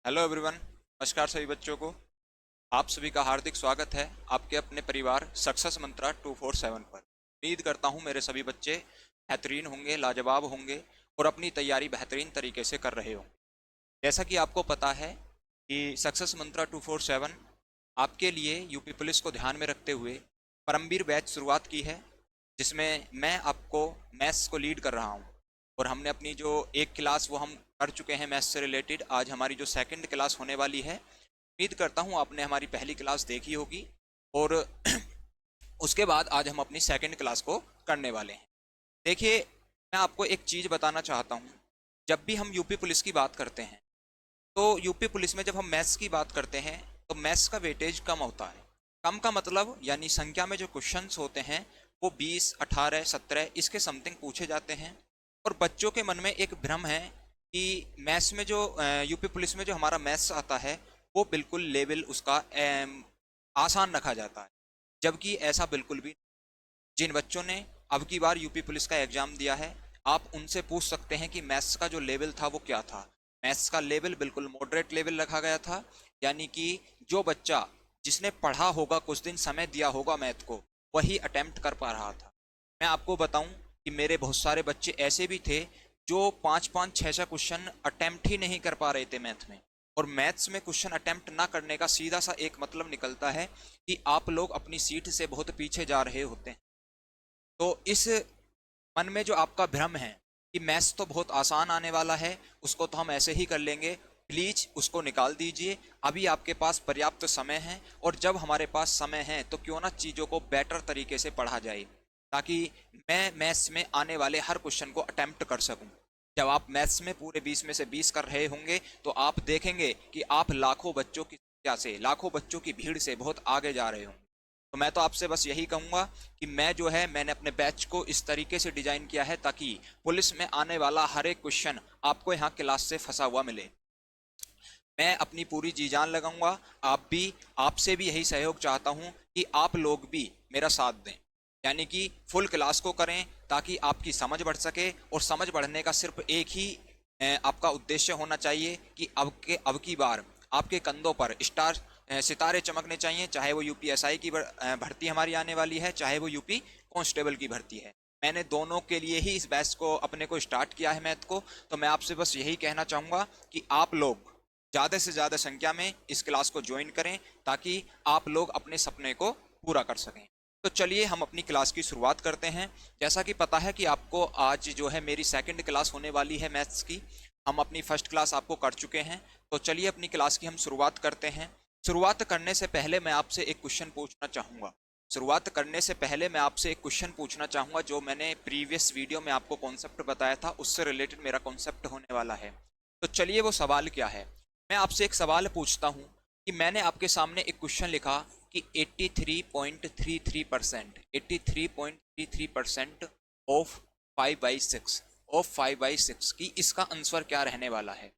Hello everyone. नमस्कार सभी बच्चों को। आप सभी का हार्दिक स्वागत है आपके अपने परिवार सक्सेस मंत्रा 247 पर। उम्मीद करता हूं मेरे सभी बच्चे बेहतरीन होंगे, लाजवाब होंगे और अपनी तैयारी बेहतरीन तरीके से कर रहे होंगे। जैसा कि आपको पता है कि सक्सेस मंत्रा 247 आपके लिए यूपी पुलिस को ध्यान में रखते हुए परमवीर बैच शुरुआत की है, जिसमें मैं आपको मैथ्स को लीड कर रहा हूं। और हमने अपनी जो एक क्लास वो हम कर चुके हैं मैथ्स से रिलेटेड। आज हमारी जो सेकंड क्लास होने वाली है, उम्मीद करता हूँ आपने हमारी पहली क्लास देखी होगी और उसके बाद आज हम अपनी सेकंड क्लास को करने वाले हैं। देखिए, मैं आपको एक चीज़ बताना चाहता हूँ। जब भी हम यूपी पुलिस की बात करते हैं तो यूपी पुलिस में जब हम मैथ्स की बात करते हैं तो मैथ्स का वेटेज कम होता है। कम का मतलब यानी संख्या में जो क्वेश्चंस होते हैं वो 20, 18, 17 इसके समथिंग पूछे जाते हैं। और बच्चों के मन में एक भ्रम है कि मैथ्स में जो यूपी पुलिस में जो हमारा मैथ्स आता है वो बिल्कुल लेवल उसका आसान रखा जाता है, जबकि ऐसा बिल्कुल भी। जिन बच्चों ने अब की बार यूपी पुलिस का एग्जाम दिया है, आप उनसे पूछ सकते हैं कि मैथ्स का जो लेवल था वो क्या था। मैथ्स का लेवल बिल्कुल मॉडरेट लेवल रखा गया था, यानी कि जो बच्चा जिसने पढ़ा होगा, कुछ दिन समय दिया होगा मैथ को, वही अटेम्प्ट कर पा रहा था। मैं आपको बताऊं कि मेरे बहुत सारे बच्चे ऐसे भी थे जो पाँच पाँच छः छः क्वेश्चन अटेम्प्ट ही नहीं कर पा रहे थे मैथ में। और मैथ्स में क्वेश्चन अटेम्प्ट ना करने का सीधा सा एक मतलब निकलता है कि आप लोग अपनी सीट से बहुत पीछे जा रहे होते हैं। तो इस मन में जो आपका भ्रम है कि मैथ्स तो बहुत आसान आने वाला है, उसको तो हम ऐसे ही कर लेंगे, प्लीज उसको निकाल दीजिए। अभी आपके पास पर्याप्त समय है, और जब हमारे पास समय है तो क्यों ना चीज़ों को बेटर तरीके से पढ़ा जाए, ताकि मैं मैथ्स में आने वाले हर क्वेश्चन को अटेम्प्ट कर सकूं। जब आप मैथ्स में पूरे 20 में से 20 कर रहे होंगे तो आप देखेंगे कि आप लाखों बच्चों की संख्या से, लाखों बच्चों की भीड़ से बहुत आगे जा रहे होंगे। तो मैं तो आपसे बस यही कहूंगा कि मैंने अपने बैच को इस तरीके से डिजाइन किया है ताकि पुलिस में आने वाला हर एक क्वेश्चन आपको यहाँ क्लास से फंसा हुआ मिले। मैं अपनी पूरी जी जान लगाऊंगा। आपसे भी यही सहयोग चाहता हूँ कि आप लोग भी मेरा साथ दें, यानी कि फुल क्लास को करें ताकि आपकी समझ बढ़ सके। और समझ बढ़ने का सिर्फ एक ही आपका उद्देश्य होना चाहिए कि अब की बार आपके कंधों पर सितारे चमकने चाहिए। चाहे वो यूपीएसआई की भर्ती हमारी आने वाली है, चाहे वो यूपी कांस्टेबल की भर्ती है। मैंने दोनों के लिए ही इस बैच को अपने को स्टार्ट किया है, मैथ को। तो मैं आपसे बस यही कहना चाहूँगा कि आप लोग ज़्यादा से ज़्यादा संख्या में इस क्लास को ज्वाइन करें ताकि आप लोग अपने सपने को पूरा कर सकें। तो चलिए हम अपनी क्लास की शुरुआत करते हैं। जैसा कि पता है कि आपको आज जो है मेरी सेकंड क्लास होने वाली है मैथ्स की। हम अपनी फर्स्ट क्लास आपको कर चुके हैं। तो चलिए अपनी क्लास की हम शुरुआत करते हैं। शुरुआत करने से पहले मैं आपसे एक क्वेश्चन पूछना चाहूँगा। शुरुआत करने से पहले मैं आपसे एक क्वेश्चन पूछना चाहूँगा, जो मैंने प्रीवियस वीडियो में आपको कॉन्सेप्ट बताया था उससे रिलेटेड मेरा कॉन्सेप्ट होने वाला है। तो चलिए वो सवाल क्या है। मैं आपसे एक सवाल पूछता हूँ कि मैंने आपके सामने एक क्वेश्चन लिखा कि 83.33% 83.33% ऑफ 5/6 ऑफ 5/6 की इसका आंसर क्या रहने वाला है।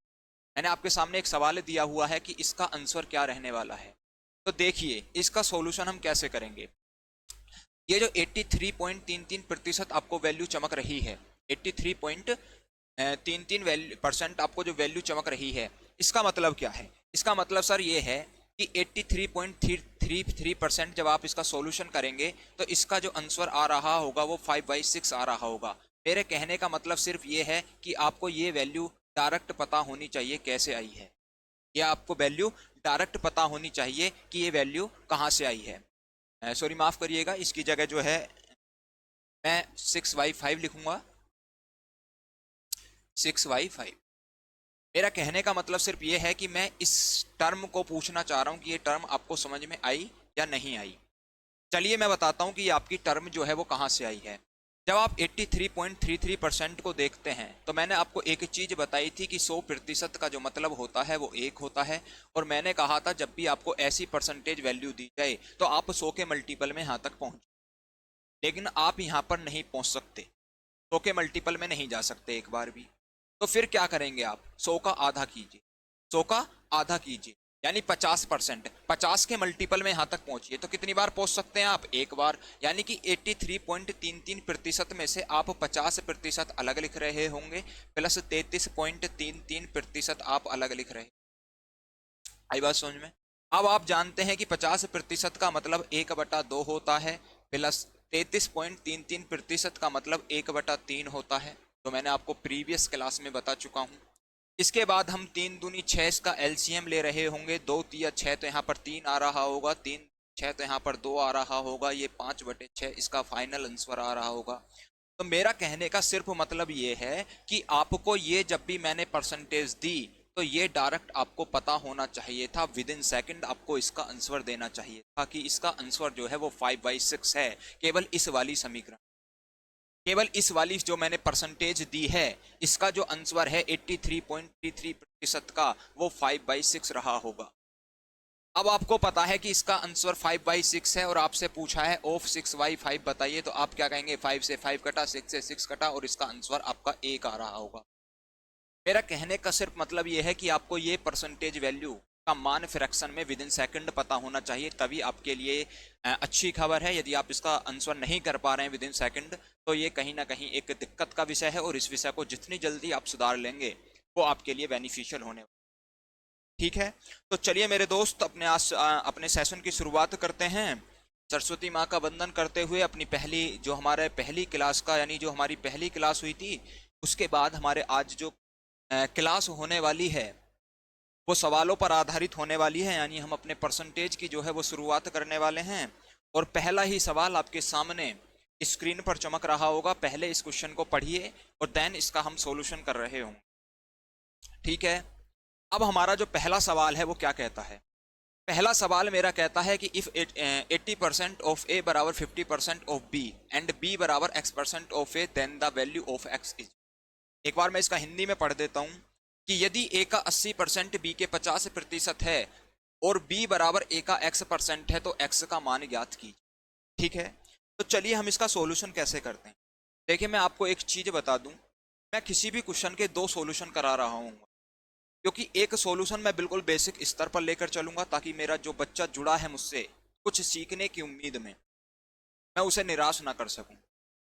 मैंने आपके सामने एक सवाल दिया हुआ है कि इसका आंसर क्या रहने वाला है। तो देखिए इसका सॉल्यूशन हम कैसे करेंगे। ये जो 83.33% आपको वैल्यू चमक रही है, 83.33% आपको जो वैल्यू चमक रही है, इसका मतलब क्या है। इसका मतलब सर ये है कि 83.33% जब आप इसका सॉल्यूशन करेंगे तो इसका जो आंसर आ रहा होगा वो 5/6 आ रहा होगा। मेरे कहने का मतलब सिर्फ ये है कि आपको ये वैल्यू डायरेक्ट पता होनी चाहिए कैसे आई है। ये आपको वैल्यू डायरेक्ट पता होनी चाहिए कि ये वैल्यू कहाँ से आई है। सॉरी माफ करिएगा, इसकी जगह जो है मैं 6/5 लिखूंगा। 6/5। मेरा कहने का मतलब सिर्फ ये है कि मैं इस टर्म को पूछना चाह रहा हूँ कि ये टर्म आपको समझ में आई या नहीं आई। चलिए मैं बताता हूँ कि ये आपकी टर्म जो है वो कहाँ से आई है। जब आप 83.33% को देखते हैं तो मैंने आपको एक चीज बताई थी कि 100% का जो मतलब होता है वो 1 होता है। और मैंने कहा था जब भी आपको ऐसी परसेंटेज वैल्यू दी जाए तो आप 100 के मल्टीपल में यहाँ तक पहुँच, लेकिन आप यहाँ पर नहीं पहुँच सकते, 100 के मल्टीपल में नहीं जा सकते एक बार भी। तो फिर क्या करेंगे आप, 100 का आधा कीजिए, 100 का आधा कीजिए, यानी 50%। 50 के मल्टीपल में यहाँ तक पहुंचिए तो कितनी बार पहुंच सकते हैं आप, एक बार। यानी कि 83.33% में से आप 50% अलग लिख रहे होंगे, प्लस 33.33% आप अलग लिख रहे। आई बात समझ में? अब आप जानते हैं कि 50% का मतलब 1/2 होता है, प्लस 33.33% का मतलब 1/3 होता है। तो मैंने आपको प्रीवियस क्लास में बता चुका हूँ। इसके बाद हम 3 दूनी 6 इसका एलसीएम ले रहे होंगे। 2 तिया 6 तो यहाँ पर 3 आ रहा होगा, 3 6 तो यहाँ पर 2 आ रहा होगा, ये 5/6 इसका फाइनल आंसर आ रहा होगा। तो मेरा कहने का सिर्फ मतलब ये है कि आपको ये जब भी मैंने परसेंटेज दी तो ये डायरेक्ट आपको पता होना चाहिए था, विद इन सेकेंड आपको इसका आंसर देना चाहिए था कि इसका आंसर जो है वो 5/6 है। केवल इस वाली समीकरण, केवल इस वाली जो मैंने परसेंटेज दी है, इसका जो आंसर है 83.33% का, वो 5/6 रहा होगा। अब आपको पता है कि इसका आंसर 5/6 है और आपसे पूछा है ऑफ 6/5 बताइए, तो आप क्या कहेंगे? 5 से 5 कटा, 6 से 6 कटा और इसका आंसर आपका 1 आ रहा होगा। मेरा कहने का सिर्फ मतलब ये है कि आपको ये परसेंटेज वैल्यू का मान फ्रैक्शन में विद इन सेकंड पता होना चाहिए, तभी आपके लिए अच्छी खबर है। यदि आप इसका आंसर नहीं कर पा रहे हैं विद इन सेकंड, तो ये कहीं ना कहीं एक दिक्कत का विषय है और इस विषय को जितनी जल्दी आप सुधार लेंगे वो आपके लिए बेनिफिशियल होने वाला। ठीक है, तो चलिए मेरे दोस्त अपने सेशन की शुरुआत करते हैं। सरस्वती माँ का वंदन करते हुए अपनी हमारे पहली क्लास का, यानी जो हमारी पहली क्लास हुई थी, उसके बाद हमारे आज जो क्लास होने वाली है वो सवालों पर आधारित होने वाली है। यानी हम अपने परसेंटेज की जो है वो शुरुआत करने वाले हैं और पहला ही सवाल आपके सामने स्क्रीन पर चमक रहा होगा। पहले इस क्वेश्चन को पढ़िए और देन इसका हम सॉल्यूशन कर रहे होंगे। ठीक है, अब हमारा जो पहला सवाल है वो क्या कहता है? पहला सवाल मेरा कहता है कि इफ 80% ऑफ ए बराबर 50% ऑफ बी एंड बी बराबर x% of A, then the value of x is. एक बार मैं इसका हिंदी में पढ़ देता हूं कि यदि ए का 80% बी के 50% है और बी बराबर ए का x% है तो x का मान ज्ञात कीजिए। ठीक है, तो चलिए हम इसका सॉल्यूशन कैसे करते हैं। देखिए, मैं आपको एक चीज बता दूं, मैं किसी भी क्वेश्चन के 2 सॉल्यूशन करा रहा हूं, क्योंकि एक सॉल्यूशन मैं बिल्कुल बेसिक स्तर पर लेकर चलूंगा ताकि मेरा जो बच्चा जुड़ा है मुझसे कुछ सीखने की उम्मीद में, मैं उसे निराश ना कर सकूं।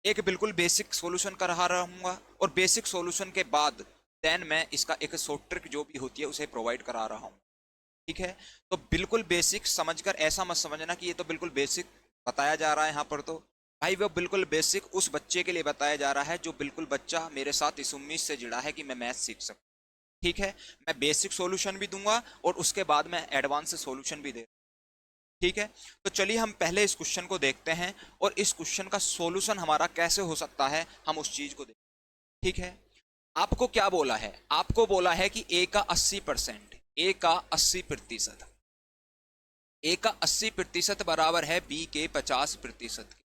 एक बिल्कुल बेसिक सॉल्यूशन कर रहा रहूंगा और बेसिक सॉल्यूशन के बाद देन मैं इसका एक शॉर्ट ट्रिक जो भी होती है उसे प्रोवाइड करा रहा हूं। ठीक है, तो बिल्कुल बेसिक समझकर ऐसा मत समझना कि ये तो बिल्कुल बेसिक बताया जा रहा है यहाँ पर। तो भाई वो बिल्कुल बेसिक उस बच्चे के लिए बताया जा रहा है जो बिल्कुल बच्चा मेरे साथ इस उम्मीद से जुड़ा है कि मैं मैथ सीख सकूं। ठीक है, मैं बेसिक सॉल्यूशन भी दूंगा और उसके बाद मैं एडवांस सॉल्यूशन भी दे। ठीक है, तो चलिए हम पहले इस क्वेश्चन को देखते हैं और इस क्वेश्चन का सॉल्यूशन हमारा कैसे हो सकता है, हम उस चीज को देखते हैं। ठीक है, आपको क्या बोला है? आपको बोला है कि ए का 80%, ए का 80%, ए का 80% बराबर है बी के 50% के,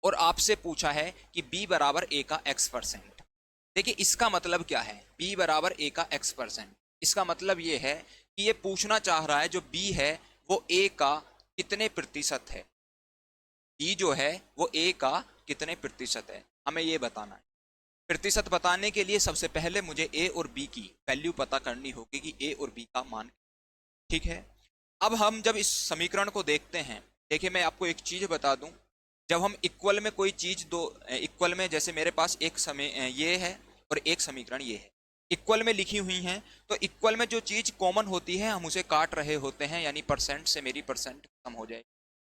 और आपसे पूछा है कि बी बराबर ए का x%। देखिए इसका मतलब क्या है, b बराबर a का x%। इसका मतलब ये है कि ये पूछना चाह रहा है जो b है वो a का कितने प्रतिशत है। b जो है वो a का कितने प्रतिशत है, हमें ये बताना है। प्रतिशत बताने के लिए सबसे पहले मुझे a और b की वैल्यू पता करनी होगी कि a और b का मान। ठीक है, अब हम जब इस समीकरण को देखते हैं, देखिए मैं आपको एक चीज बता दूं, जब हम इक्वल में कोई चीज दो इक्वल में, जैसे मेरे पास एक समय ये है और एक समीकरण ये है, इक्वल में लिखी हुई हैं, तो इक्वल में जो चीज कॉमन होती है हम उसे काट रहे होते हैं। यानी परसेंट से मेरी परसेंट खत्म हो जाएगी,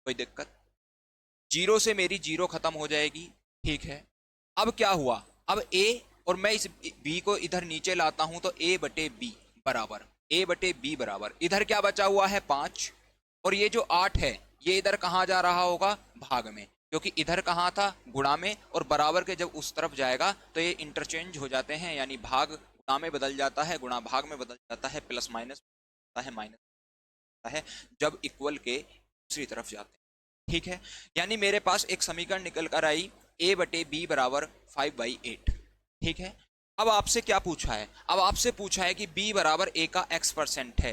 कोई दिक्कत, जीरो से मेरी जीरो खत्म हो जाएगी। ठीक है, अब क्या हुआ, अब ए और मैं इस बी को इधर नीचे लाता हूं तो ए बटे बी बराबर, ए बटे बी बराबर, इधर क्या बचा हुआ है 5, और ये जो 8 है ये इधर कहाँ जा रहा होगा, भाग में, क्योंकि इधर कहाँ था, गुणा में, और बराबर के जब उस तरफ जाएगा तो ये इंटरचेंज हो जाते हैं, यानी भाग गुणा में बदल जाता है, गुणा भाग में बदल जाता है, प्लस माइनस होता है, माइनस होता है जब इक्वल के दूसरी तरफ जाते हैं। ठीक है, यानी मेरे पास एक समीकरण निकल कर आई, a बटे बी बराबर 5/8। ठीक है, अब आपसे क्या पूछा है, अब आपसे पूछा है कि b बराबर a का x% है।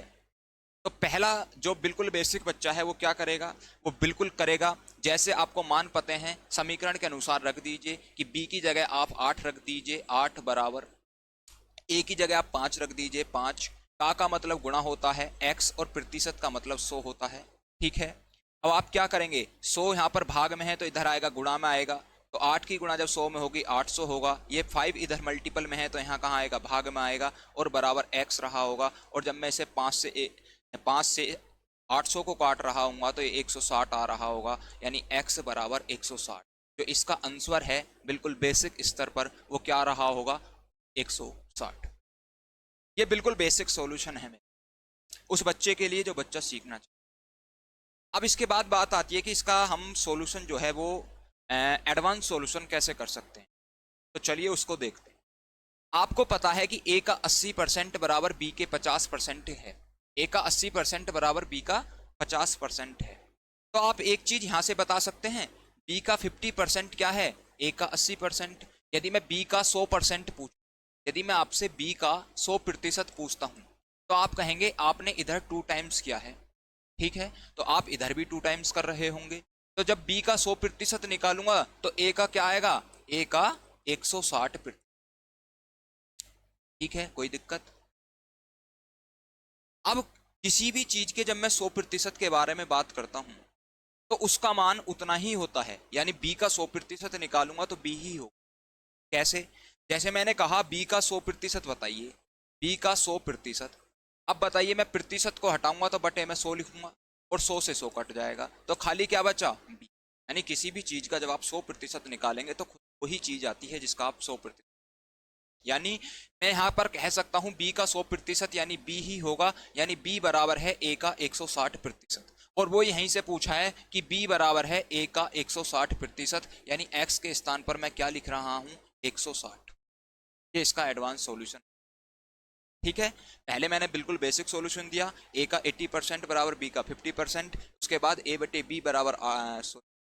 तो पहला जो बिल्कुल बेसिक बच्चा है वो क्या करेगा, वो बिल्कुल करेगा जैसे आपको मान पते हैं, समीकरण के अनुसार रख दीजिए कि b की जगह आप 8 रख दीजिए, 8 बराबर a की जगह आप 5 रख दीजिए, 5 का मतलब गुणा होता है x और प्रतिशत का मतलब 100 होता है। ठीक है, अब आप क्या करेंगे, 100 यहाँ पर भाग में है तो इधर आएगा गुणा में आएगा, तो 8 की गुणा जब 100 में होगी 800 होगा, ये 5 इधर मल्टीपल में है तो यहाँ कहाँ आएगा, भाग में आएगा, और बराबर x रहा होगा। और जब मैं इसे 5 से मैं 5 से 800 को काट रहा हूँ तो ये 160 आ रहा होगा, यानी x बराबर 160। जो इसका आंसर है बिल्कुल बेसिक स्तर पर वो क्या रहा होगा, 160। ये बिल्कुल बेसिक सॉल्यूशन है उस बच्चे के लिए जो बच्चा सीखना चाहिए। अब इसके बाद बात आती है कि इसका हम सॉल्यूशन जो है वो एडवांस सॉल्यूशन कैसे कर सकते हैं। तो चलिए उसको देखते हैं। आपको पता है कि a का 80% बराबर b के 50% है। a का 80% बराबर b का 50% है। तो आप एक चीज यहां से बता सकते हैं, b का 50% क्या है, a का 80%। यदि मैं b का 100% पूछूं, यदि मैं आपसे b का 100% पूछता हूं, तो आप कहेंगे आपने इधर 2 टाइम्स किया है, ठीक है, तो आप इधर भी 2 टाइम्स कर रहे होंगे। तो जब b का 100% निकालूंगा तो a का क्या आएगा, a का 160%। ठीक है, कोई दिक्कत। अब किसी भी चीज के जब मैं 100% के बारे में बात करता हूं तो उसका मान उतना ही होता है, यानी b का 100% निकालूंगा तो b ही होगा। कैसे, जैसे मैंने कहा b का 100% बताइए, b का 100%। अब बताइए मैं प्रतिशत को हटाऊंगा तो बटे में 100 लिखूंगा और 100 से 100 कट जाएगा, तो खाली क्या बचा, b। यानी किसी भी चीज का जब आप 100% निकालेंगे तो खुद वही चीज आती है जिसका आप 100%, यानी मैं यहां पर कह सकता हूं b का 100% यानी b ही होगा, यानी b बराबर है a का 160%। और वो यहीं से पूछा है कि b बराबर है a का 160%, यानी x के स्थान पर मैं क्या लिख रहा हूं, 160। ये इसका एडवांस सॉल्यूशन। ठीक है, पहले मैंने बिल्कुल बेसिक सॉल्यूशन दिया, a का 80% बराबर b का 50%, उसके बाद a बटे b बराबर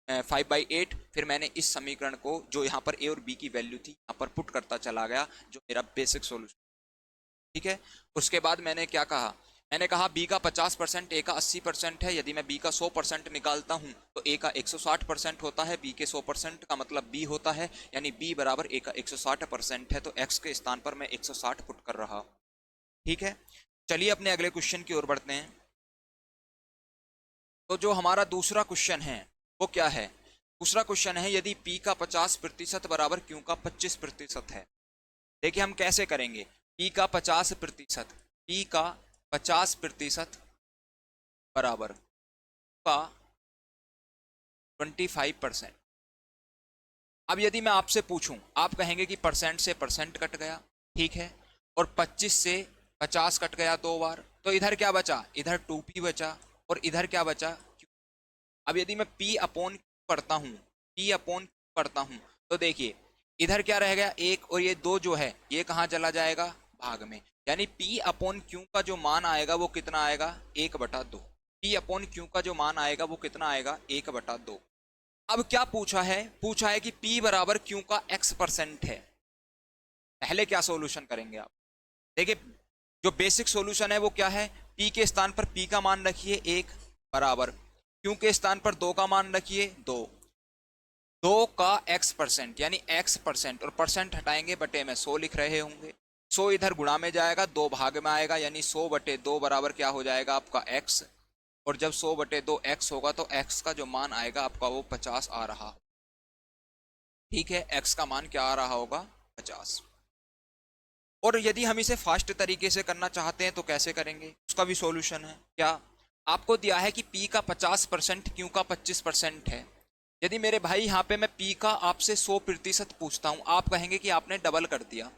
5/8। फिर मैंने इस समीकरण को जो यहाँ पर a और b की वैल्यू थी यहाँ पर पुट करता चला गया, जो मेरा बेसिक सॉल्यूशन। ठीक है, उसके बाद मैंने क्या कहा, मैंने कहा b का 50% a का 80% है। यदि मैं b का 100% निकालता हूं तो a का 160% होता है, b के 100% का मतलब b होता है, यानी b बराबर a का 160% है। तो x के स्थान पर मैं 160 पुट कर रहा हूं। ठीक है, चलिए अपने अगले क्वेश्चन की ओर बढ़ते हैं। तो जो हमारा दूसरा क्वेश्चन है वो क्या है, दूसरा क्वेश्चन है यदि p का 50% बराबर q का 25% है। देखिए हम कैसे करेंगे, p का 50%, p का 50% बराबर का 25%। अब यदि मैं आपसे पूछूं, आप कहेंगे कि परसेंट से परसेंट कट गया, ठीक है, और 25 से 50 कट गया 2 बार, तो इधर क्या बचा, इधर 2p बचा, और इधर क्या बचा q। अब यदि मैं p अपॉन पढ़ता हूं, p अपॉन पढ़ता हूं, तो देखिए इधर क्या रह गया 1, और ये 2 जो है ये कहां चला जाएगा, भाग में, यानी p अपॉन q का जो मान आएगा वो कितना आएगा, 1/2। p अपॉन q का जो मान आएगा वो कितना आएगा, 1/2। अब क्या पूछा है, पूछा है कि p बराबर q का x% है। पहले क्या सॉल्यूशन करेंगे आप, देखिए जो बेसिक सॉल्यूशन है वो क्या है, p के स्थान पर p का मान रखिए 1 बराबर q के स्थान पर 2 का मान रखिए 2, 2 का x% यानी x% और परसेंट हटाएंगे बटे में 100 लिख रहे होंगे, 100 इधर गुणा में जाएगा 2 भाग में आएगा, यानी 100/2 बराबर क्या हो जाएगा आपका x, और जब 100/2 x होगा तो x का जो मान आएगा आपका वो 50 आ रहा। ठीक है, x का मान क्या आ रहा होगा, 50। और यदि हम इसे फास्ट तरीके से करना चाहते हैं तो कैसे करेंगे, उसका भी सॉल्यूशन है। क्या, आपको दिया है कि p का 50% q का 25% है। यदि मेरे भाई यहाँ पे मैं p का आपसे 100% पूछता हूँ, आप कहेंगे कि आपने डबल कर दिया,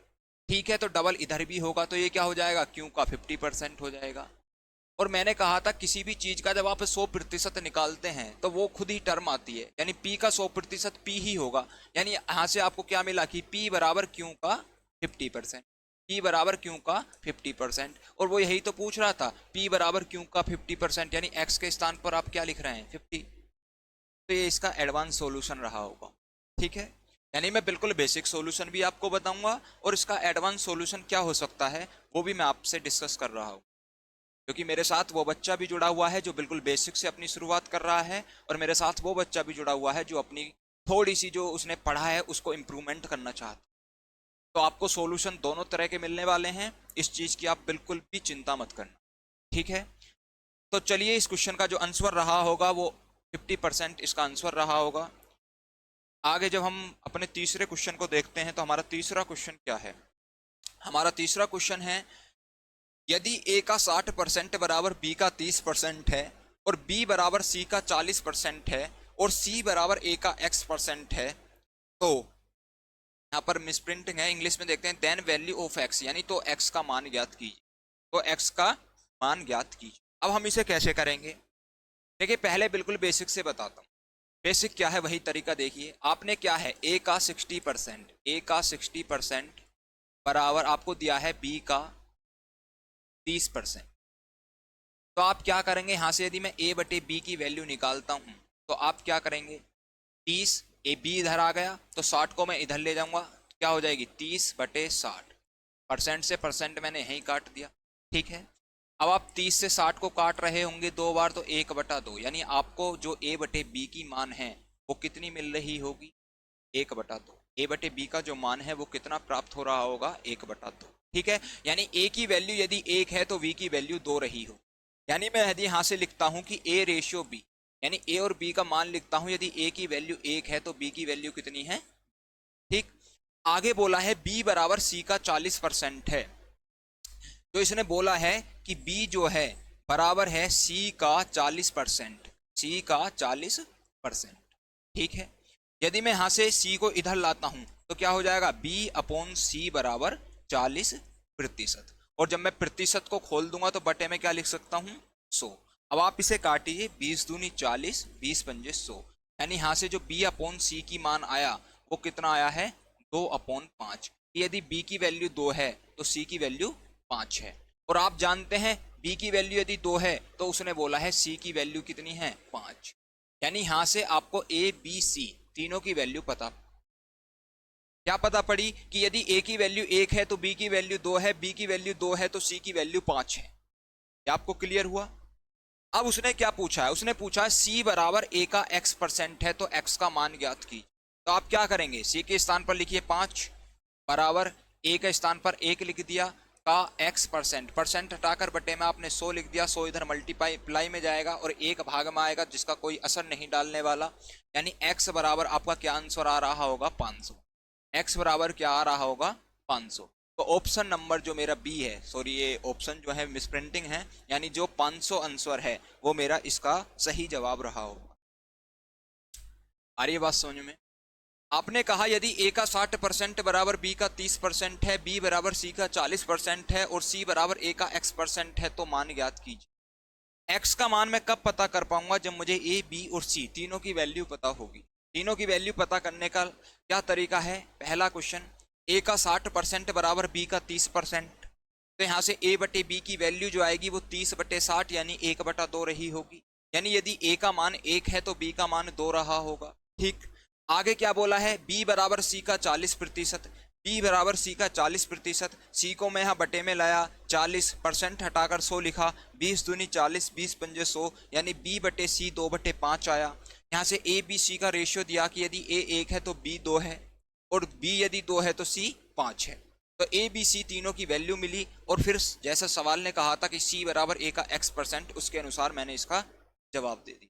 ठीक है, तो डबल इधर भी होगा तो ये क्या हो जाएगा, q का 50% हो जाएगा। और मैंने कहा था किसी भी चीज का जब आप 100% निकालते हैं तो वो खुद ही टर्म आती है, यानी p का 100% p ही होगा, यानी यहाँ से आपको क्या मिला कि p बराबर q का 50%, p बराबर q का 50%। और वो यही तो पूछ रहा था, p बराबर q का 50%, यानी x के स्थान पर आप क्या लिख रहे हैं, 50। तो ये इसका एडवांस सॉल्यूशन रहा होगा। ठीक है, यानी मैं बिल्कुल बेसिक सॉल्यूशन भी आपको बताऊंगा और इसका एडवांस सॉल्यूशन क्या हो सकता है वो भी मैं आपसे डिस्कस कर रहा हूँ, क्योंकि मेरे साथ वो बच्चा भी जुड़ा हुआ है जो बिल्कुल बेसिक से अपनी शुरुआत कर रहा है, और मेरे साथ वो बच्चा भी जुड़ा हुआ है जो अपनी थोड़ी सी जो उसने पढ़ा है उसको इम्प्रूवमेंट करना चाहता है। तो आपको सॉल्यूशन दोनों तरह के मिलने वाले हैं, इस चीज की आप बिल्कुल भी चिंता मत करना। ठीक है, तो चलिए इस क्वेश्चन का जो आंसर रहा होगा वो 50% इसका आंसर रहा होगा। आगे जब हम अपने तीसरे क्वेश्चन को देखते हैं तो हमारा तीसरा क्वेश्चन क्या है, हमारा तीसरा क्वेश्चन है यदि ए का 60% बराबर बी का 30% है और बी बराबर सी का 40% है और सी बराबर ए का x% है, तो यहाँ पर मिसप्रिंटिंग है, इंग्लिश में देखते हैं देन वैल्यू ऑफ x, यानी तो x का मान ज्ञात कीजिए। तो x का मान ज्ञात कीजिए। अब हम इसे कैसे करेंगे? देखिए पहले बिल्कुल बेसिक से बताता हूँ। बेसिक क्या है वही तरीका देखिए। आपने क्या है, a का 60%, a का 60% बराबर आपको दिया है b का 30%। तो आप क्या करेंगे, यहाँ से यदि मैं a बटे b की वैल्यू निकालता हूँ तो आप क्या करेंगे, 30, ए बी इधर आ गया तो 60 को मैं इधर ले जाऊंगा, क्या हो जाएगी 30 बटे 60। परसेंट से परसेंट मैंने यहीं काट दिया, ठीक है। अब आप 30 से 60 को काट रहे होंगे 2 बार, तो 1/2, यानी आपको जो a बटे बी की मान है वो कितनी मिल रही होगी, 1/2। a बटे बी का जो मान है वो कितना प्राप्त हो रहा होगा, 1/2, ठीक है। यानी a की वैल्यू यदि 1 है तो v की वैल्यू 2 रही हो। यानी मैं यदि यहाँ से लिखता हूँ कि a रेशियो b, यानी a और b का मान लिखता हूँ, यदि a की वैल्यू 1 है तो b की वैल्यू कितनी है, ठीक। आगे बोला है b बराबर c का 40% है, तो इसने बोला है कि b जो है बराबर है c का 40%, c का 40%, ठीक है। यदि मैं यहां से c को इधर लाता हूं तो क्या हो जाएगा, b अपॉन सी बराबर 40%। और जब मैं प्रतिशत को खोल दूंगा तो बटे में क्या लिख सकता हूं, 100। अब आप इसे काटिए, 20 दूनी 40, 20 पंजे 100, यानी यहां से जो b अपॉन सी की मान आया वो कितना आया है, 2/5। यदि b की वैल्यू 2 है तो c की वैल्यू 5 है। और आप जानते हैं b की वैल्यू यदि 2 है तो उसने बोला है c की वैल्यू कितनी है, 5। यानी यहां से आपको a b c तीनों की वैल्यू पता, क्या पता पड़ी कि यदि a की वैल्यू 1 है तो b की वैल्यू 2 है, b की वैल्यू 2 है तो c की वैल्यू 5 है। क्या आपको क्लियर हुआ? अब उसने क्या पूछा है, उसने पूछा है c बराबर a का x% है तो x का मान ज्ञात की। तो आप क्या करेंगे, c के स्थान पर लिखिए 5 बराबर a के स्थान पर 1 लिख दिया, का x%, परसेंट हटाकर बटे में आपने 100 लिख दिया, 100 इधर मल्टीप्लाई में जाएगा और 1 भाग में आएगा जिसका कोई असर नहीं डालने वाला। यानी x बराबर आपका क्या आंसर आ रहा होगा, 500। x बराबर क्या आ रहा होगा, 500। तो ऑप्शन नंबर जो मेरा बी है, सॉरी ये ऑप्शन जो है मिसप्रिंटिंग है, यानी जो 500 आंसर है वो मेरा इसका सही जवाब रहा होगा। आ रही है बात समझ में? आपने कहा यदि a का 60% बराबर b का 30% है, b बराबर c का 40% है और c बराबर a का x% है तो मान ज्ञात कीजिए। x का मान मैं कब पता कर पाऊंगा, जब मुझे a b और c तीनों की वैल्यू पता होगी। तीनों की वैल्यू पता करने का क्या तरीका है, पहला क्वेश्चन, a का 60% बराबर b का 30%, तो यहाँ से a बटे b की वैल्यू जो आएगी वो 30/60 यानी 1/2 रही होगी। यानी यदि a का मान 1 है तो b का मान 2 रहा होगा, ठीक। आगे क्या बोला है, b बराबर c का 40%, b बराबर c का 40%, c को मैं यहाँ बटे में लाया, 40% हटाकर 100 लिखा, 20 दूनी 40, 20 पंजे 100, यानी b बटे c 2/5 आया। यहाँ से a b c का रेशियो दिया कि यदि a 1 है तो b 2 है और b यदि 2 है तो c 5 है। तो a b c तीनों की वैल्यू मिली और फिर जैसा सवाल ने कहा था कि c बराबर a का x%, उसके अनुसार मैंने इसका जवाब दे दी।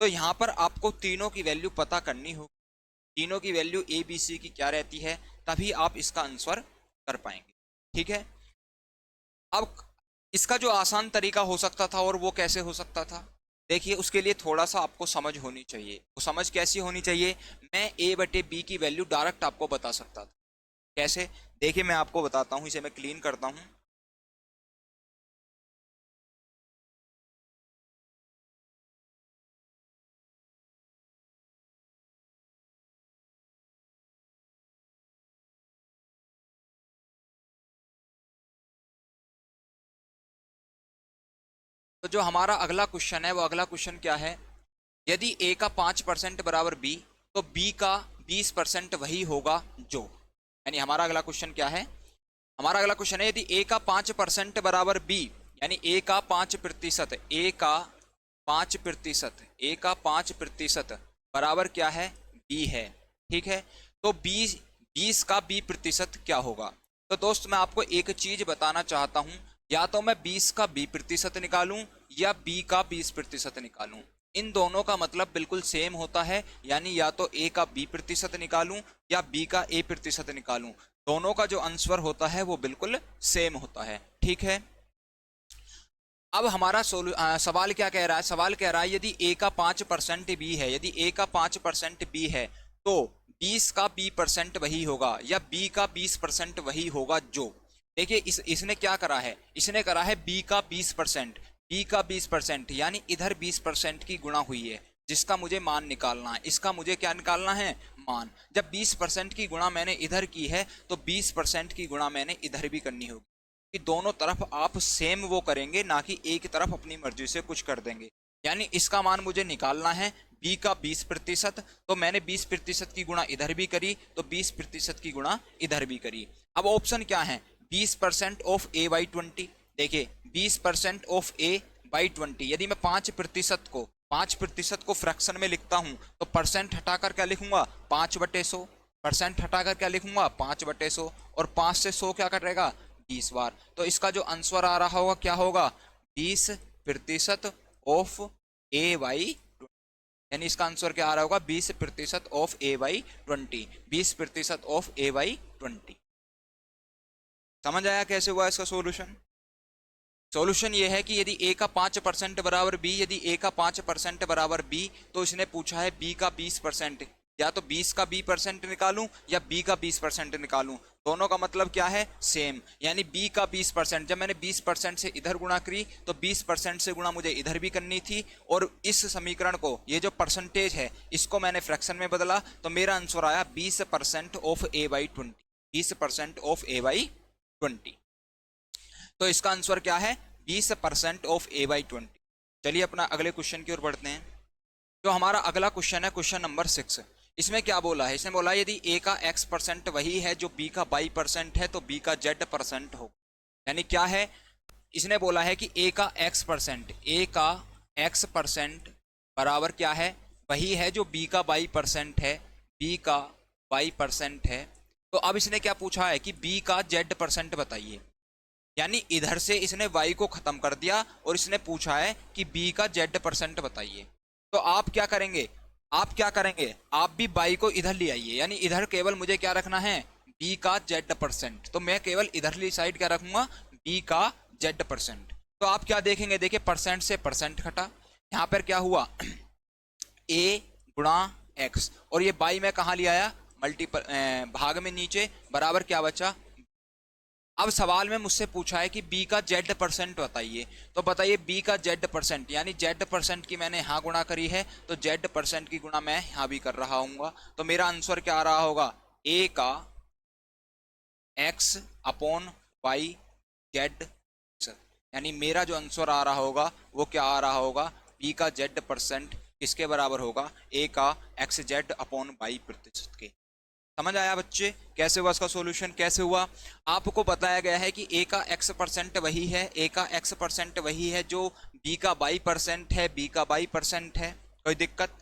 तो यहाँ पर आपको तीनों की वैल्यू पता करनी होगी, तीनों की वैल्यू a b c की क्या रहती है, तभी आप इसका आंसर कर पाएंगे, ठीक है। अब इसका जो आसान तरीका हो सकता था और वो कैसे हो सकता था, देखिए उसके लिए थोड़ा सा आपको समझ होनी चाहिए। वो समझ कैसी होनी चाहिए, मैं a बटे b की वैल्यू डायरेक्ट आपको बता सकता था। कैसे, देखिए मैं आपको बताता हूँ, इसे मैं क्लीन करता हूँ। तो जो हमारा अगला क्वेश्चन है वो अगला क्वेश्चन क्या है, यदि a का 5% बराबर b तो b का 20% वही होगा जो, यानी हमारा अगला क्वेश्चन क्या है, हमारा अगला क्वेश्चन है यदि a का 5% बराबर b, यानी a का 5%, a का 5%, a का 5% बराबर क्या है, b है, ठीक है। तो 20 का b% क्या होगा। तो दोस्त मैं आपको एक चीज बताना चाहता हूं, या तो मैं 20 का b% निकालूं या b का 20% निकालूं, इन दोनों का मतलब बिल्कुल सेम होता है। यानी या तो a का b% निकालूं या b का a% निकालूं, दोनों का जो आंसर होता है वो बिल्कुल सेम होता है, ठीक है। अब हमारा सवाल क्या कह रहा है? सवाल कह रहा है यदि a का 5% b है, यदि a का 5% b है तो 20 का b% वही होगा या b का 20% वही होगा जो। देखिए इसने क्या करा है, इसने करा है b का 20%, b का 20% यानी इधर 20% की गुणा हुई है जिसका मुझे मान निकालना है। इसका मुझे क्या निकालना है? मान। जब 20% की गुणा मैंने इधर की है तो 20% की गुणा मैंने इधर भी करनी होगी कि दोनों तरफ आप सेम वो करेंगे, ना कि एक तरफ अपनी मर्जी से कुछ कर देंगे। यानी इसका मान मुझे निकालना है b का 20%, तो मैंने 20% की गुणा इधर भी करी तो 20% की गुणा इधर भी करी। अब ऑप्शन क्या है? 20% ऑफ a बाई 20। देखिए 20% ऑफ a बाई 20, यदि मैं 5% को फ्रैक्शन में लिखता हूं तो परसेंट हटाकर क्या लिखूंगा? 5/100। परसेंट हटाकर क्या लिखूंगा? 5/100। और 5 से 100 क्या करेगा? 20 बार। तो इसका जो आंसर आ रहा होगा क्या होगा? 20% ऑफ a बाई 20। यानी इसका आंसर क्या आ रहा होगा? 20% of a by 20। 20% of a by 20। समझ आया कैसे हुआ इसका सॉल्यूशन? सॉल्यूशन ये है कि यदि a का 5% बराबर b, यदि a का 5% बराबर b, तो इसने पूछा है b का 20%। या तो 20 का b% निकालूं या b का 20% निकालूं, दोनों का मतलब क्या है? सेम। यानी b का 20%, जब मैंने 20% से इधर गुणा करी तो 20% से गुणा मुझे इधर भी करनी थी, और इस समीकरण को, ये जो परसेंटेज है, इसको मैंने फ्रैक्शन में बदला तो मेरा आंसर आया 20% of a by 20। 20% of a by 20। तो इसका आंसर क्या है? 20% ऑफ a बाई 20। चलिए अपना अगले क्वेश्चन की ओर बढ़ते हैं। जो हमारा अगला क्वेश्चन है क्वेश्चन नंबर 6। इसमें क्या बोला है? इसने बोला यदि a का x% वही है जो b का y% है तो b का z% हो। यानी क्या है? इसने बोला है कि a का x% बराबर क्या है? वही है जो b का y% है, b का y% है। तो अब इसने क्या पूछा है कि b का z% बताइए। यानी इधर से इसने y को खत्म कर दिया और इसने पूछा है कि b का z% बताइए। तो आप क्या करेंगे? आप भी y को इधर ले आइए। यानी इधर केवल मुझे क्या रखना है? b का z%। तो मैं केवल इधरली साइड क्या रखूंगा? b का z%। तो आप क्या देखेंगे? देखिए परसेंट से परसेंट घटा, यहां पर क्या हुआ? a गुणा x, और ये y में कहा ले आया? मल्टीपल भाग में नीचे, बराबर क्या बचा? अब सवाल में मुझसे पूछा है कि b का z% बताइए। तो बताइए b का z%, यानी z% की मैंने यहाँ गुणा करी है तो z% की गुणा मैं यहाँ भी कर रहा हूँ। तो मेरा आंसर क्या आ रहा होगा? a का x अपॉन y z, यानी मेरा जो आंसर आ रहा होगा वो क्या आ रहा होगा? b का z% किसके बराबर होगा? a का xz अपॉन y% के। समझ आया बच्चे कैसे हुआ इसका सॉल्यूशन? कैसे हुआ? आपको बताया गया है कि a का x% वही है, a का x% वही है जो b का y% है, b का y% है। कोई दिक्कत?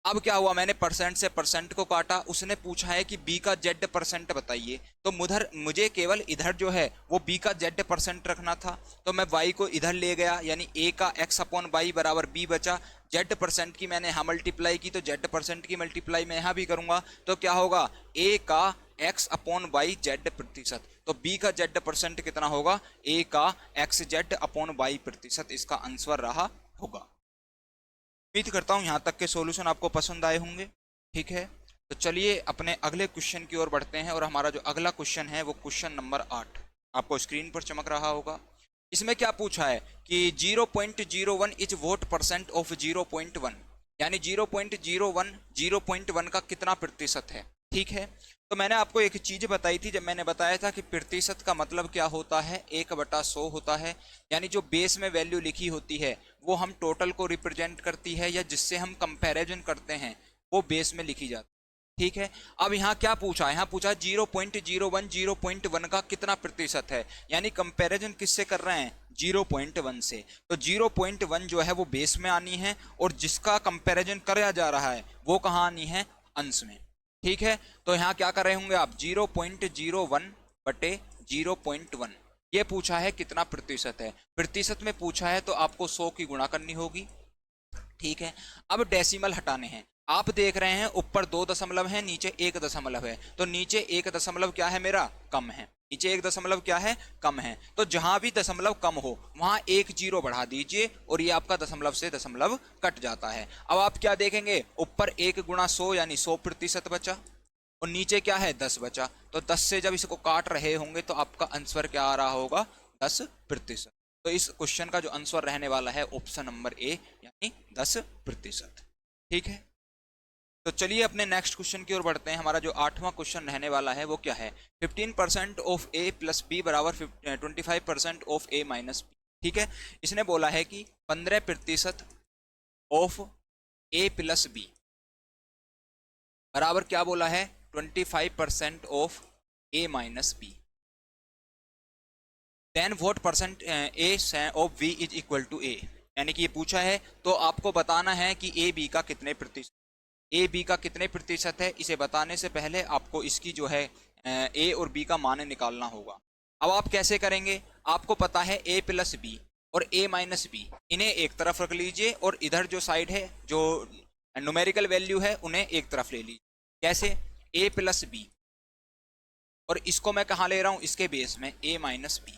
अब क्या हुआ? मैंने परसेंट से परसेंट को काटा, उसने पूछा है कि b का z% बताइए। तो मुझे केवल इधर जो है वो b का z% रखना था, तो मैं y को इधर ले गया, यानी a का x अपॉन y बराबर b बचा। z% की मैंने यहाँ मल्टीप्लाई की तो z% की मल्टीप्लाई मैं यहाँ भी करूंगा, तो क्या होगा? a का x अपॉन y z%। तो b का z% कितना होगा? a का xz अपॉन y%। इसका आंसर रहा होगा। उम्मीद करता हूं यहां तक के सॉल्यूशन आपको पसंद आए होंगे। ठीक है, तो चलिए अपने अगले क्वेश्चन की ओर बढ़ते हैं, और हमारा जो अगला क्वेश्चन है वो क्वेश्चन नंबर 8 आपको स्क्रीन पर चमक रहा होगा। इसमें क्या पूछा है कि 0.01 इज वोट परसेंट ऑफ 0.1, यानी 0.01 का कितना प्रतिशत है। ठीक है, तो मैंने आपको एक चीज बताई थी जब मैंने बताया था कि प्रतिशत का मतलब क्या होता है? 1/100 होता है। यानी जो बेस में वैल्यू लिखी होती है वो हम टोटल को रिप्रेजेंट करती है, या जिससे हम कंपैरिजन करते हैं वो बेस में लिखी जाती है। ठीक है, अब यहाँ क्या पूछा? यहाँ पूछा 0.01 का कितना प्रतिशत है, यानी कंपैरिजन किससे कर रहे हैं? 0.1 से। तो 0.1 जो है वो बेस में आनी है, और जिसका कंपैरिजन कराया जा रहा है वो कहाँ आनी है? अंश में। ठीक है, तो यहाँ क्या कर रहे होंगे आप? 0.01 बटे 0.1, ये पूछा है कितना प्रतिशत है। प्रतिशत में पूछा है तो आपको 100 की गुणा करनी होगी। ठीक है, अब डेसिमल हटाने हैं। आप देख रहे हैं ऊपर 2 दशमलव है, नीचे 1 दशमलव है, तो नीचे 1 दशमलव क्या है मेरा? कम है। नीचे एक दशमलव क्या है, कम है। तो जहां भी दशमलव कम हो वहां एक जीरो बढ़ा दीजिए और ये आपका दशमलव से दशमलव कट जाता है। अब आप क्या देखेंगे, ऊपर 1 गुणा 100 यानी 100% बचा और नीचे क्या है 10 बचा। तो 10 से जब इसको काट रहे होंगे तो आपका आंसर क्या आ रहा होगा, 10%। तो इस क्वेश्चन का जो आंसर रहने वाला है ऑप्शन नंबर ए यानी 10%। ठीक है, तो चलिए अपने नेक्स्ट क्वेश्चन की ओर बढ़ते हैं। हमारा जो 8वां क्वेश्चन रहने वाला है वो क्या है, 15% ऑफ ए प्लस बी बराबर 25% ऑफ ए माइनस बी। ठीक है, इसने बोला है कि 15% ऑफ ए प्लस बी बराबर क्या बोला है, 25% of A minus B. Then what percent A of B is equal to A, यानी कि ये पूछा है तो आपको बताना है कि ए बी का कितने प्रतिशत, ए बी का कितने प्रतिशत है। इसे बताने से पहले आपको इसकी जो है ए और बी का मान निकालना होगा। अब आप कैसे करेंगे, आपको पता है ए प्लस बी और ए माइनस बी, इन्हें एक तरफ रख लीजिए और इधर जो साइड है जो न्यूमेरिकल वैल्यू है उन्हें एक तरफ ले लीजिए। कैसे, ए प्लस बी और इसको मैं कहाँ ले रहा हूँ, इसके बेस में ए माइनस बी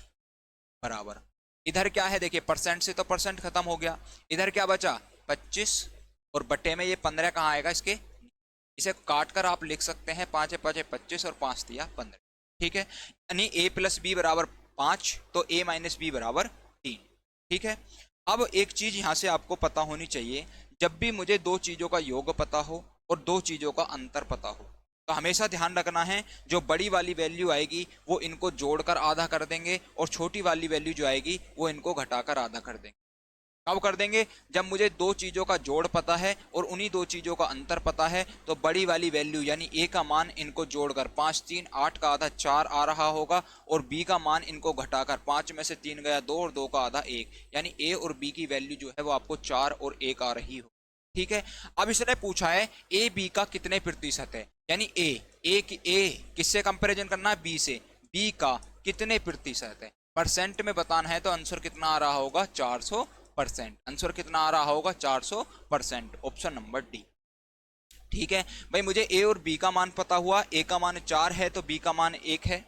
बराबर, इधर क्या है देखिए परसेंट से तो परसेंट खत्म हो गया, इधर क्या बचा 25 और बटे में ये 15 कहाँ आएगा इसके, इसे काट कर आप लिख सकते हैं 5 5 25 और 5 दिया 15। ठीक है, यानी a प्लस बी बराबर 5 तो a माइनस बी बराबर 3। ठीक है, अब एक चीज यहाँ से आपको पता होनी चाहिए, जब भी मुझे दो चीजों का योग पता हो और दो चीजों का अंतर पता हो तो हमेशा ध्यान रखना है जो बड़ी वाली वैल्यू आएगी वो इनको जोड़कर आधा कर देंगे और छोटी वाली वैल्यू जो आएगी वो इनको घटाकर आधा कर देंगे। कब कर देंगे, जब मुझे दो चीजों का जोड़ पता है और उन्हीं दो चीजों का अंतर पता है तो बड़ी वाली वैल्यू यानी ए का मान इनको जोड़कर 5 3 8 का आधा 4 आ रहा होगा और बी का मान इनको घटाकर 5 में से 3 गया 2 और 2 का आधा 1, यानी ए और बी की वैल्यू जो है वो आपको 4 और 1 आ रही हो। ठीक है, अब इसने पूछा है ए बी का कितने प्रतिशत है, यानी ए किससे कंपेरिजन करना है, बी से, बी का कितने प्रतिशत है, परसेंट में बताना है तो आंसर कितना आ रहा होगा 400%। आंसर कितना आ रहा होगा 400%, ऑप्शन नंबर डी। ठीक है भाई, मुझे ए और बी का मान पता हुआ, ए का मान 4 है तो बी का मान 1 है।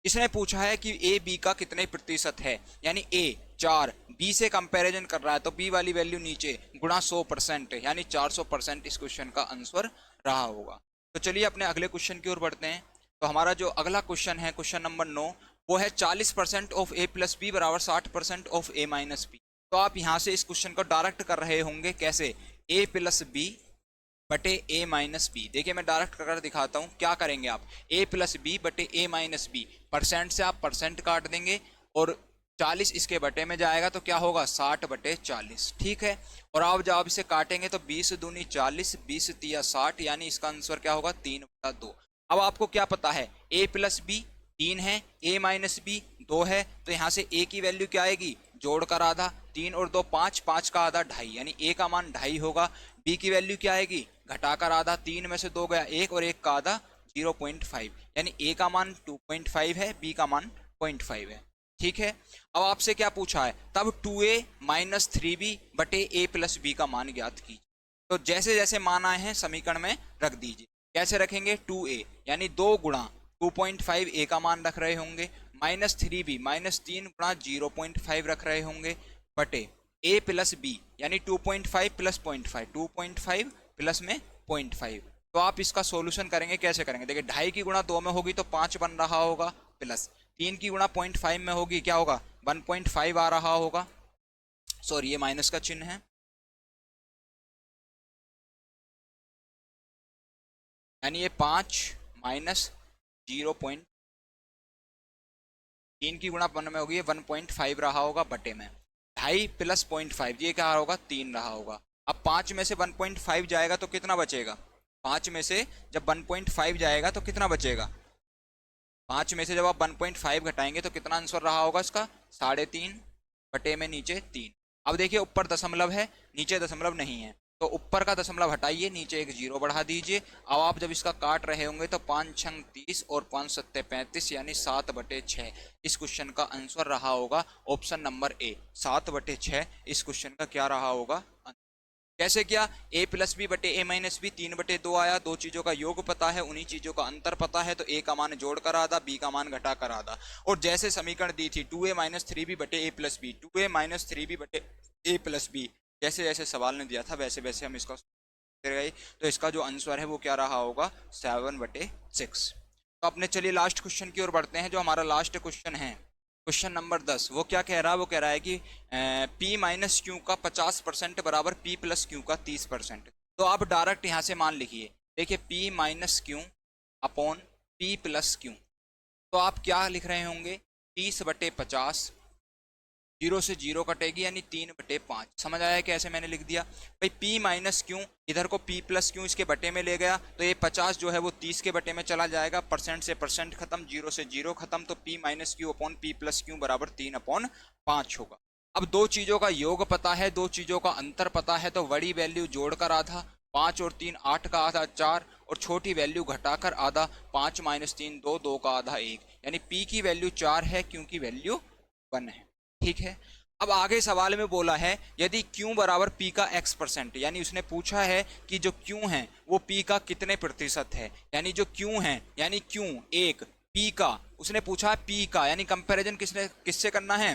इसने पूछा है कि ए बी का कितने प्रतिशत है, यानी ए 4 बी से कंपैरिजन कर रहा है तो बी वाली वैल्यू नीचे गुणा 100% यानी 400% इस क्वेश्चन का आंसर रहा होगा। तो चलिए अपने अगले क्वेश्चन की ओर बढ़ते हैं। तो हमारा जो अगला क्वेश्चन है क्वेश्चन नंबर 9 वो है 40% ऑफ ए प्लस बी बराबर 60% ऑफ ए माइनस बी। तो आप यहाँ से इस क्वेश्चन को डायरेक्ट कर रहे होंगे, कैसे, ए प्लस बी बटे ए माइनस बी। देखिए मैं डायरेक्ट कर दिखाता हूँ, क्या करेंगे आप, ए प्लस बी बटे ए माइनस बी, परसेंट से आप परसेंट काट देंगे और 40 इसके बटे में जाएगा तो क्या होगा 60 बटे 40। ठीक है, और आप जब आप इसे काटेंगे तो 20 दूनी 40, 20 तिया 60, यानी इसका आंसर क्या होगा 3/2। अब आपको क्या पता है, ए प्लस बी 3 है, ए माइनस बी 2 है, तो यहाँ से ए की वैल्यू क्या आएगी, जोड़कर आधा, 3 और 2 5, 5 का आधा 2.5, यानी ए का मान 2.5 होगा। बी की वैल्यू क्या आएगी, घटाकर आधा, 3 में से 2 गया 1 और 1 का आधा 0.5, यानी ए का मान 2.5 है, बी का मान 0.5 है। ठीक है, अब आपसे क्या पूछा है, तब 2a माइनस 3b बटे ए प्लस बी का मान ज्ञात कीजिए। तो जैसे जैसे मान आए हैं समीकरण में रख दीजिए। कैसे रखेंगे, 2a यानी 2 गुणा 2.5 ए का मान रख रहे होंगे, माइनस 3b माइनस 3 गुणा 0.5 रख रहे होंगे, बटे ए प्लस बी यानी 2.5 प्लस 0.5, 2.5 प्लस में 0.5। तो आप इसका सॉल्यूशन करेंगे, कैसे करेंगे, देखिए 2.5 की गुणा 2 में होगी तो 5 बन रहा होगा, प्लस 3 की गुणा 0.5 में होगी क्या होगा 1.5 आ रहा होगा, सॉरी ये माइनस का चिन्ह है, यानी ये 5 माइनस 0.3 की गुणा 1 में होगी 1.5 रहा होगा, बटे में 2.5 प्लस 0.5 ये क्या होगा 3 रहा होगा। अब 5 में से 1.5 जाएगा तो कितना बचेगा, 5 में से जब 1.5 जाएगा तो कितना बचेगा, 5 में से जब आप 1.5 घटाएंगे तो कितना आंसर रहा होगा इसका 3.5 बटे में नीचे 3। अब देखिए ऊपर दशमलव है नीचे दशमलव नहीं है तो ऊपर का दशमलव हटाइए, नीचे एक 0 बढ़ा दीजिए। अब आप जब इसका काट रहे होंगे तो 5 छंग 30 और 5 सत्ते 35 यानी 7/6 इस क्वेश्चन का आंसर रहा होगा, ऑप्शन नंबर ए 7/6 इस क्वेश्चन का क्या रहा होगा। कैसे किया, a प्लस बी बटे a माइनस बी 3/2 आया, दो चीजों का योग पता है, उन्हीं चीजों का अंतर पता है, तो a का मान जोड़ कर आधा, b का मान घटा कर आधा। और जैसे समीकरण दी थी 2a माइनस 3b बटे a plus B, 2a minus 3b बटे a प्लस बी, जैसे जैसे सवाल ने दिया था वैसे वैसे हम इसका गए, तो इसका जो आंसर है वो क्या रहा होगा, 7/6। तो अपने चलिए लास्ट क्वेश्चन की ओर बढ़ते हैं। जो हमारा लास्ट क्वेश्चन है, क्वेश्चन नंबर 10, वो क्या कह रहा है, वो कह रहा है कि p माइनस क्यू का 50% बराबर p प्लस क्यू का 30%। तो आप डायरेक्ट यहाँ से मान लिखिए, देखिए p minus Q upon p plus Q, तो आप क्या लिख रहे होंगे, 30/50, 0 से 0 कटेगी यानी 3/5। समझ आया कैसे मैंने लिख दिया भाई, p माइनस क्यू, इधर को p प्लस क्यू इसके बटे में ले गया, तो ये 50 जो है वो 30 के बटे में चला जाएगा, परसेंट से परसेंट खत्म, 0 से 0 खत्म, तो p minus Q upon p plus Q बराबर 3/5 होगा। अब दो चीजों का योग पता है, दो चीजों का अंतर पता है, तो बड़ी वैल्यू जोड़कर आधा, 5 और 3 8 का आधा 4, और छोटी वैल्यू घटाकर आधा, 5 माइनस 3 2, 2 का आधा 1, यानी p की वैल्यू 4 है, क्यू की वैल्यू 1 है। ठीक है, अब आगे सवाल में बोला है यदि Q बराबर P का x%, यानी उसने पूछा है कि जो Q है वो P का कितने प्रतिशत है, यानी जो Q है यानी Q एक, P का उसने पूछा है P का, यानी कंपैरिजन किससे करना है,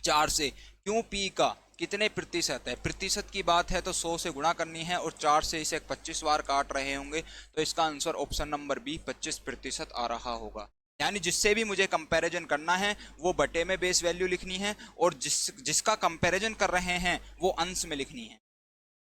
4 से। Q P का कितने प्रतिशत है, प्रतिशत की बात है तो 100 से गुणा करनी है, और 4 से इसे 25 बार काट रहे होंगे, तो इसका आंसर ऑप्शन नंबर बी 25% आ रहा होगा। यानी जिससे भी मुझे कंपैरिजन करना है वो बटे में बेस वैल्यू लिखनी है, और जिसका कंपैरिजन कर रहे हैं वो अंश में लिखनी है।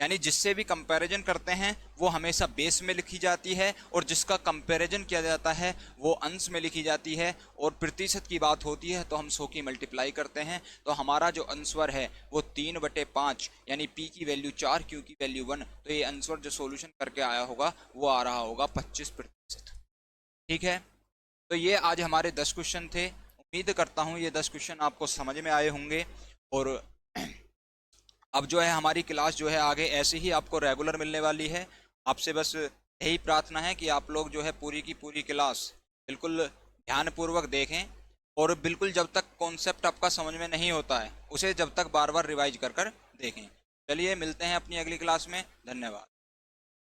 यानी जिससे भी कंपैरिजन करते हैं वो हमेशा बेस में लिखी जाती है, और जिसका कंपैरिजन किया जाता है वो अंश में लिखी जाती है। और प्रतिशत की बात होती है तो हम 100 की मल्टीप्लाई करते हैं, तो हमारा जो आंसर है वो 3/5, यानी p की वैल्यू 4, q की वैल्यू 1, तो ये आंसर जो सोल्यूशन करके आया होगा वो आ रहा होगा 25%। ठीक है, तो ये आज हमारे 10 क्वेश्चन थे। उम्मीद करता हूँ ये 10 क्वेश्चन आपको समझ में आए होंगे, और अब जो है हमारी क्लास जो है आगे ऐसे ही आपको रेगुलर मिलने वाली है। आपसे बस यही प्रार्थना है कि आप लोग जो है पूरी की पूरी क्लास बिल्कुल ध्यानपूर्वक देखें, और बिल्कुल जब तक कॉन्सेप्ट आपका समझ में नहीं होता है उसे जब तक बार बार रिवाइज कर कर देखें। चलिए मिलते हैं अपनी अगली क्लास में, धन्यवाद।